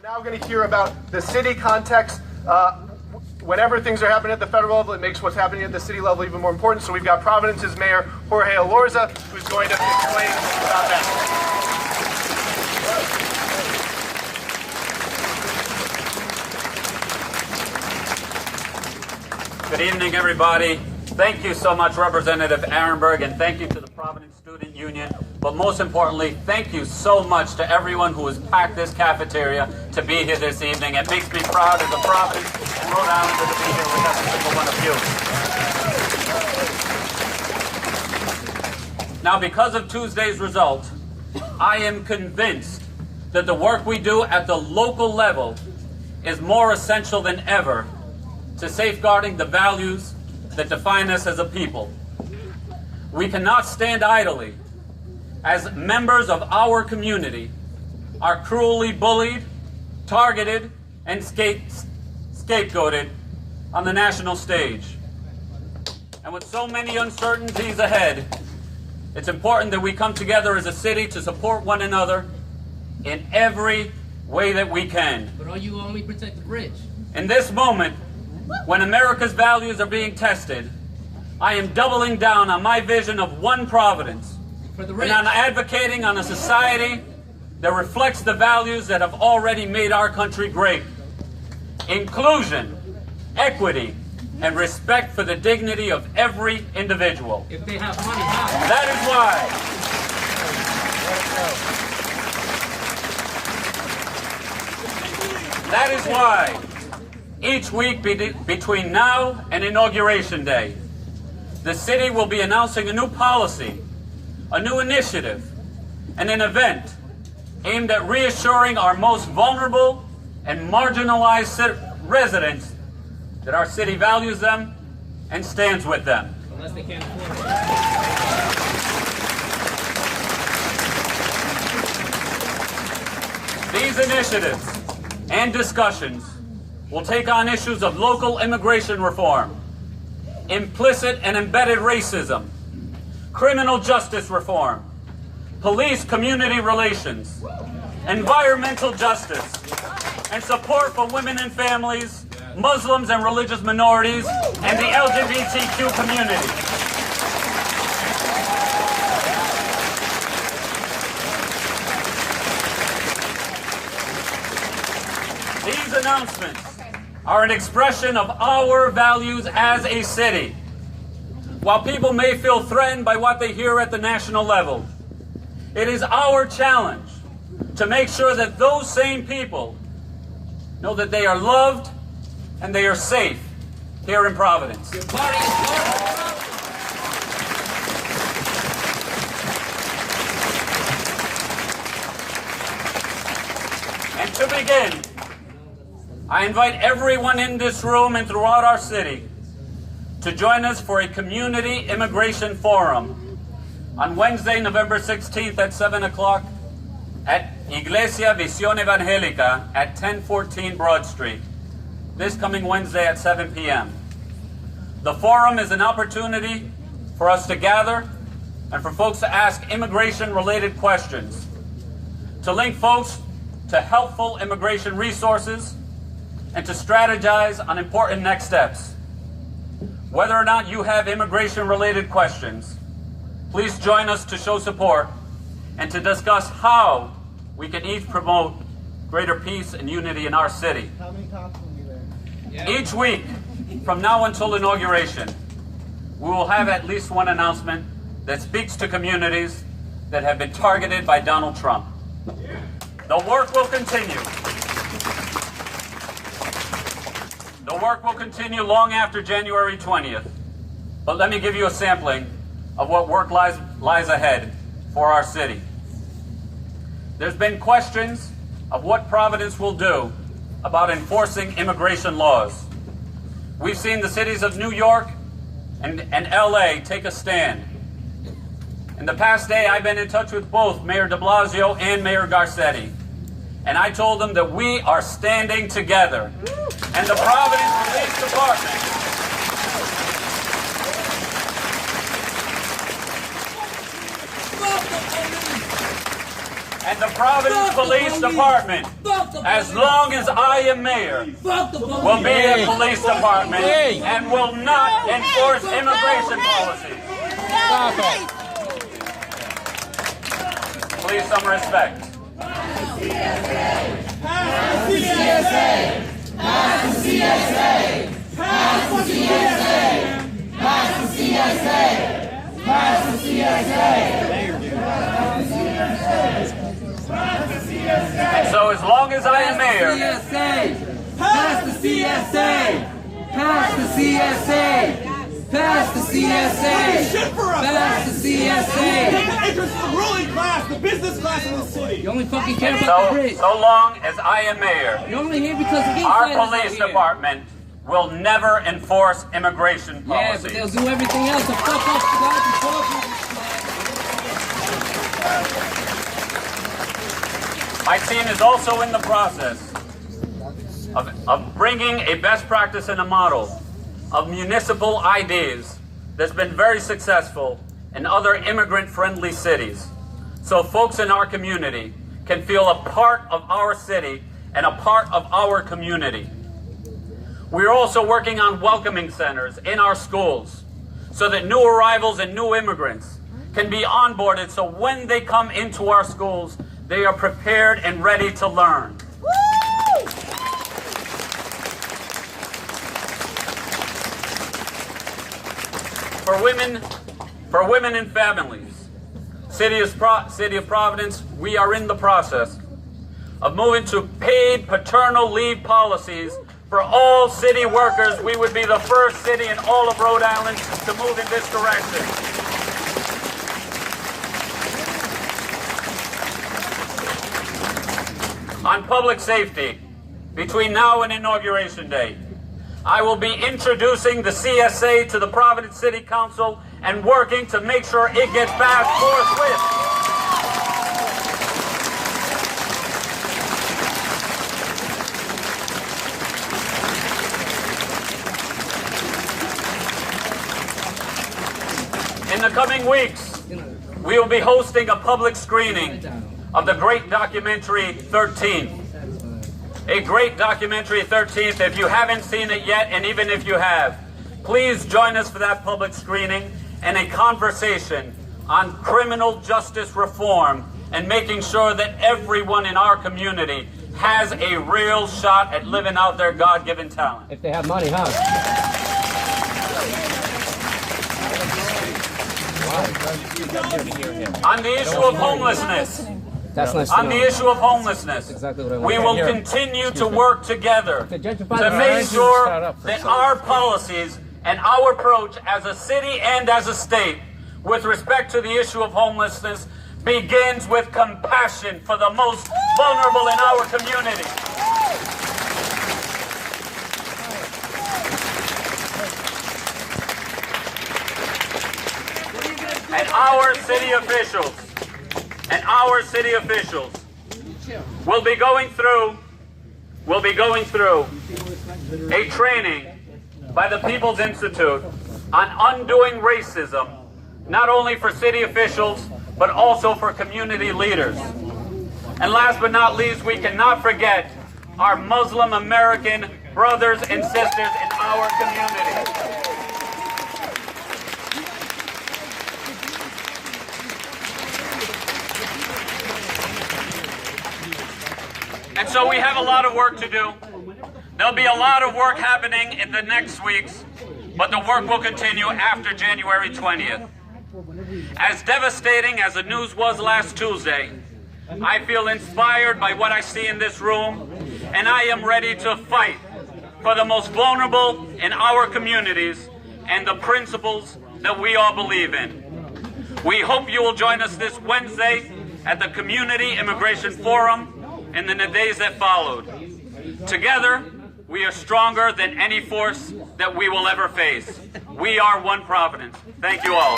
We're now going to hear about the city context. Whenever things are happening at the federal level, it makes what's happening at the city level even more important. So we've got Providence's Mayor Jorge Elorza, who's going to explain about that. Good evening, everybody. Thank you so much, Representative Ehrenberg, and thank you to the Providence Student Union. But most importantly, thank you so much to everyone who has packed this cafeteria to be here this evening. It makes me proud as a Providence and Rhode Islander to be here with every single one of you. Now, because of Tuesday's result, I am convinced that the work we do at the local level is more essential than ever to safeguarding the values that define us as a people. We cannot stand idly as members of our community are cruelly bullied, targeted, and scapegoated on the national stage. And with so many uncertainties ahead, it's important that we come together as a city to support one another in every way that we can. But are you only protect the bridge? In this moment, when America's values are being tested, I am doubling down on my vision of one Providence, and I'm advocating on a society that reflects the values that have already made our country great. Inclusion, equity, and respect for the dignity of every individual. If they have money, how? That is why each week between now and Inauguration Day, the city will be announcing a new policy, a new initiative, and an event aimed at reassuring our most vulnerable and marginalized residents that our city values them and stands with them. Unless they can't afford it. These initiatives and discussions will take on issues of local immigration reform, implicit and embedded racism, criminal justice reform, police community relations, environmental justice, and support for women and families, Muslims and religious minorities, and the LGBTQ community. These announcements are an expression of our values as a city. While people may feel threatened by what they hear at the national level, it is our challenge to make sure that those same people know that they are loved and they are safe here in Providence. And to begin, I invite everyone in this room and throughout our city to join us for a community immigration forum on Wednesday, November 16th at 7 o'clock at Iglesia Vision Evangelica at 1014 Broad Street. This coming Wednesday at 7 p.m. The forum is an opportunity for us to gather and for folks to ask immigration-related questions, to link folks to helpful immigration resources, and to strategize on important next steps. Whether or not you have immigration-related questions, please join us to show support and to discuss how we can each promote greater peace and unity in our city. How many cops will be there? Yeah. Each week, from now until inauguration, we will have at least one announcement that speaks to communities that have been targeted by Donald Trump. The work will continue. The work will continue long after January 20th. But let me give you a sampling of what work lies ahead for our city. There's been questions of what Providence will do about enforcing immigration laws. We've seen the cities of New York and LA take a stand. In the past day, I've been in touch with both Mayor de Blasio and Mayor Garcetti. And I told them that we are standing together. And the Providence Police Department and the Providence Police Department, as long as I am mayor, will be a police department and will not enforce immigration policies. Please, some respect. Pass the CSA! Pass the CSA! Pass the CSA! Pass the CSA! Pass the CSA! Pass the CSA! And so as long as I am mayor, Pass the CSA! Pass the CSA! Pass the CSA! Shit for us! Pass the CSA! The interest of the ruling class, the business class in the city. You only fucking care about the bridge. so long as I am mayor, You're only here because of our police department will never enforce immigration Yeah, but policies. they'll do everything else to fuck up the guys who talk. My team is also in the process of bringing a best practice and a model of municipal IDs that's been very successful in other immigrant-friendly cities. So folks in our community can feel a part of our city and a part of our community. We're also working on welcoming centers in our schools so that new arrivals and new immigrants can be onboarded so when they come into our schools, they are prepared and ready to learn. For women and families, City of Providence, we are in the process of moving to paid paternal leave policies for all city workers. We would be the first city in all of Rhode Island to move in this direction. On public safety, between now and Inauguration Day, I will be introducing the CSA to the Providence City Council and working to make sure it gets passed forthwith. In the coming weeks, we will be hosting a public screening of the great documentary 13th. A great documentary 13th. If you haven't seen it yet, and even if you have, please join us for that public screening and a conversation on criminal justice reform and making sure that everyone in our community has a real shot at living out their God-given talent. If they have money, huh? On the issue of homelessness, That's nice on the issue of homelessness, exactly what I we want will to continue to work together To to gentrify the make marriage, sure start up for that some. our policies and our approach as a city and as a state with respect to the issue of homelessness begins with compassion for the most vulnerable in our community. And our city officials will be going through a training by the People's Institute on undoing racism, not only for city officials, but also for community leaders. And last but not least, we cannot forget our Muslim American brothers and sisters in our community. And so we have a lot of work to do. There'll be a lot of work happening in the next weeks, but the work will continue after January 20th. As devastating as the news was last Tuesday, I feel inspired by what I see in this room, and I am ready to fight for the most vulnerable in our communities and the principles that we all believe in. We hope you will join us this Wednesday at the Community Immigration Forum and in the days that followed. Together, we are stronger than any force that we will ever face. We are one Providence. Thank you all.